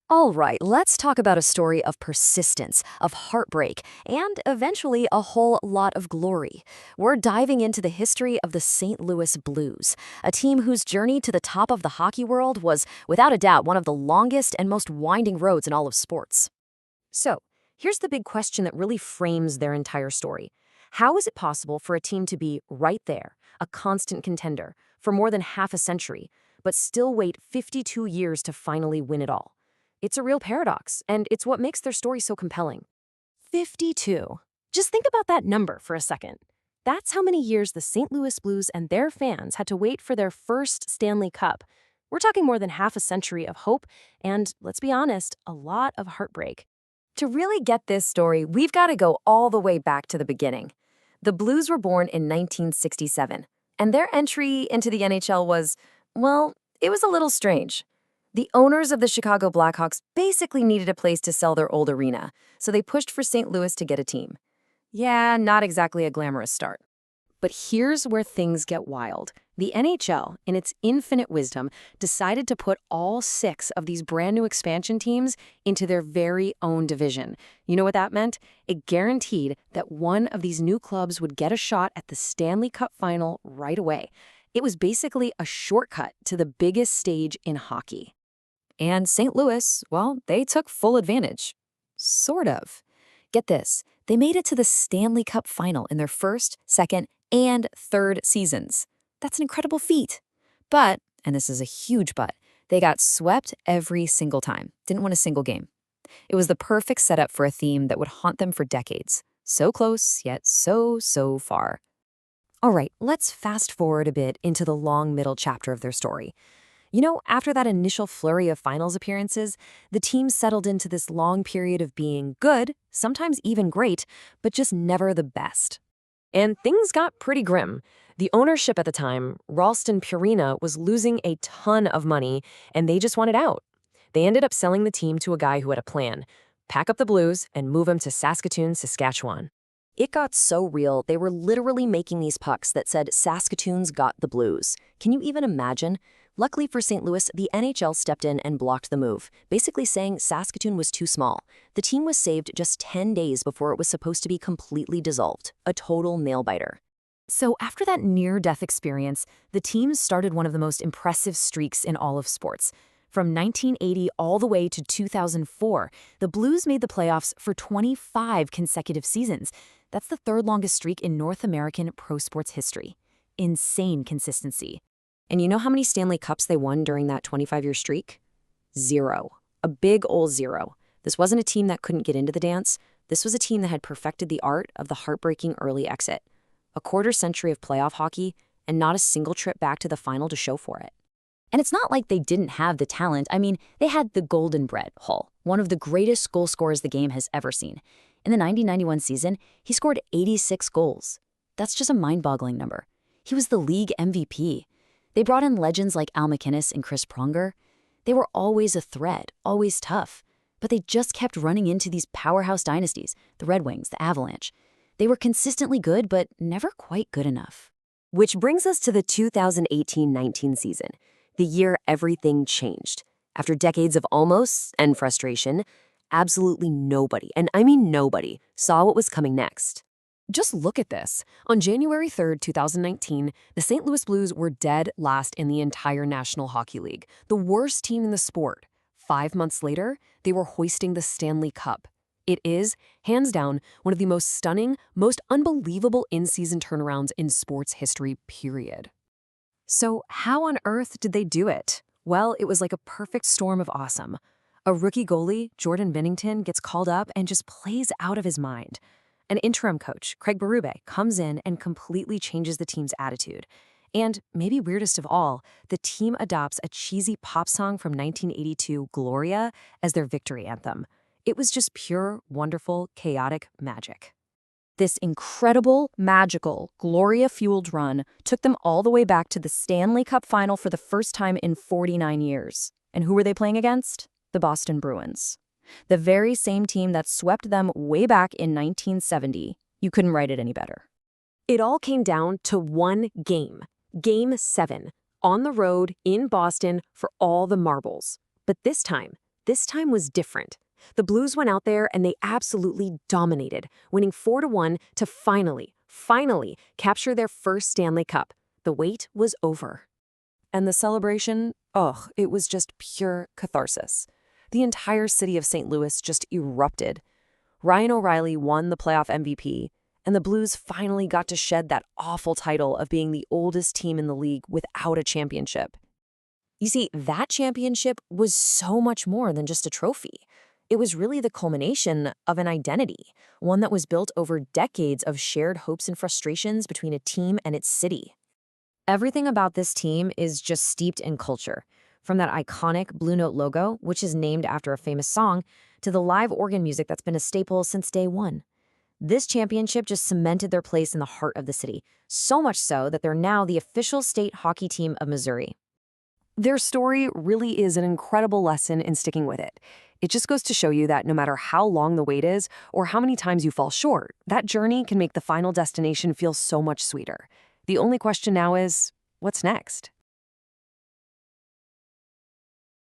All right, let's talk about a story of persistence, of heartbreak, and eventually a whole lot of glory. We're diving into the history of the St. Louis Blues, a team whose journey to the top of the hockey world was, without a doubt, one of the longest and most winding roads in all of sports. So, here's the big question that really frames their entire story. How is it possible for a team to be right there, a constant contender, for more than half a century, but still wait 52 years to finally win it all? It's a real paradox, and it's what makes their story so compelling. 52. Just think about that number for a second. That's how many years the St. Louis Blues and their fans had to wait for their first Stanley Cup. We're talking more than half a century of hope and, let's be honest, a lot of heartbreak. To really get this story, we've got to go all the way back to the beginning. The Blues were born in 1967, and their entry into the NHL was, well, it was a little strange. The owners of the Chicago Blackhawks basically needed a place to sell their old arena, so they pushed for St. Louis to get a team. Yeah, not exactly a glamorous start. But here's where things get wild. The NHL, in its infinite wisdom, decided to put all 6 of these brand new expansion teams into their very own division. You know what that meant? It guaranteed that one of these new clubs would get a shot at the Stanley Cup final right away. It was basically a shortcut to the biggest stage in hockey. And St. Louis, well, they took full advantage. Sort of. Get this, they made it to the Stanley Cup final in their first, second, and third seasons. That's an incredible feat. But, and this is a huge but, they got swept every single time. Didn't win a single game. It was the perfect setup for a theme that would haunt them for decades. So close, yet so far. All right, let's fast forward a bit into the long middle chapter of their story. You know, after that initial flurry of finals appearances, the team settled into this long period of being good, sometimes even great, but just never the best. And things got pretty grim. The ownership at the time, Ralston Purina, was losing a ton of money, and they just wanted out. They ended up selling the team to a guy who had a plan: pack up the Blues and move them to Saskatoon, Saskatchewan. It got so real, they were literally making these pucks that said Saskatoon's got the Blues. Can you even imagine? Luckily for St. Louis, the NHL stepped in and blocked the move, basically saying Saskatoon was too small. The team was saved just 10 days before it was supposed to be completely dissolved, a total nail-biter. So after that near-death experience, the team started one of the most impressive streaks in all of sports. From 1980 all the way to 2004, the Blues made the playoffs for 25 consecutive seasons. That's the third longest streak in North American pro sports history. Insane consistency. And you know how many Stanley Cups they won during that 25-year streak? 0. A big ol' 0. This wasn't a team that couldn't get into the dance. This was a team that had perfected the art of the heartbreaking early exit. A quarter century of playoff hockey, and not a single trip back to the final to show for it. And it's not like they didn't have the talent. I mean, they had the golden bread, Hull, one of the greatest goal scorers the game has ever seen. In the 1991 season, he scored 86 goals. That's just a mind-boggling number. He was the league MVP. They brought in legends like Al MacInnis and Chris Pronger. They were always a threat, always tough. But they just kept running into these powerhouse dynasties, the Red Wings, the Avalanche. They were consistently good, but never quite good enough. Which brings us to the 2018-19 season, the year everything changed. After decades of almost and frustration, absolutely nobody, and I mean nobody, saw what was coming next. Just look at this. On January 3rd, 2019, the St. Louis Blues were dead last in the entire National Hockey League, the worst team in the sport. 5 months later, they were hoisting the Stanley Cup. It is, hands down, one of the most stunning, most unbelievable in-season turnarounds in sports history, period. So how on earth did they do it? Well, it was like a perfect storm of awesome. A rookie goalie, Jordan Binnington, gets called up and just plays out of his mind. An interim coach, Craig Berube, comes in and completely changes the team's attitude. And, maybe weirdest of all, the team adopts a cheesy pop song from 1982, Gloria, as their victory anthem. It was just pure, wonderful, chaotic magic. This incredible, magical, Gloria-fueled run took them all the way back to the Stanley Cup final for the first time in 49 years. And who were they playing against? The Boston Bruins. The very same team that swept them way back in 1970. You couldn't write it any better. It all came down to one game. Game 7. On the road, in Boston, for all the marbles. But this time, this time was different. The Blues went out there and they absolutely dominated, winning 4-1 to finally capture their first Stanley Cup. The wait was over. And the celebration, it was just pure catharsis. The entire city of St. Louis just erupted. Ryan O'Reilly won the playoff MVP, and the Blues finally got to shed that awful title of being the oldest team in the league without a championship. You see, that championship was so much more than just a trophy. It was really the culmination of an identity, one that was built over decades of shared hopes and frustrations between a team and its city. Everything about this team is just steeped in culture, from that iconic Blue Note logo, which is named after a famous song, to the live organ music that's been a staple since day one. This championship just cemented their place in the heart of the city, so much so that they're now the official state hockey team of Missouri. Their story really is an incredible lesson in sticking with it. It just goes to show you that no matter how long the wait is or how many times you fall short, that journey can make the final destination feel so much sweeter. The only question now is, what's next?